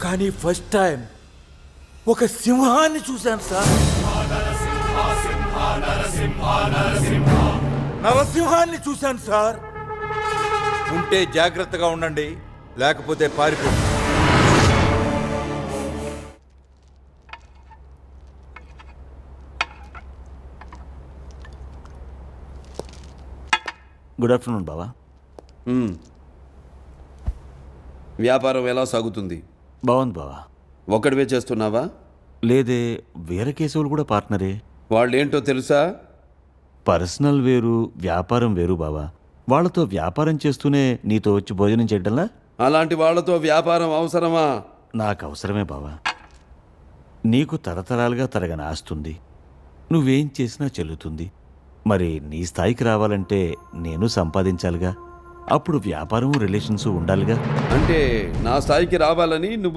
కానీ first time ఒక సింహాన్ని చూశాను సార్. నరసింహాన్ని చూశాను సార్. ఉంటే జాగ్రత్తగా ఉండండి, లేకపోతే పారిపో. గుడ్ ఆఫ్టర్నూన్ బావా. వ్యాపారం ఎలా సాగుతుంది? బాగుంది బావా. ఒక్కడివే చేస్తున్నావా? లేదే, వేరే కేసులు కూడా పార్ట్నరే. వాళ్ళేంటో తెలుసా? పర్సనల్ వేరు, వ్యాపారం వేరు బావా. వాళ్ళతో వ్యాపారం చేస్తూనే నీతో వచ్చి భోజనం చేయడంలా? అలాంటి వాళ్ళతో వ్యాపారం అవసరమా? నాకు అవసరమే బావా. నీకు తరతరాలుగా తరగని ఆస్తుంది, నువ్వేం చేసినా చెల్లుతుంది. మరి నీ స్థాయికి రావాలంటే నేను సంపాదించాలిగా. అప్పుడు వ్యాపారం రిలేషన్స్ ఉండాలిగా. అంటే నా స్థాయికి రావాలని నువ్వు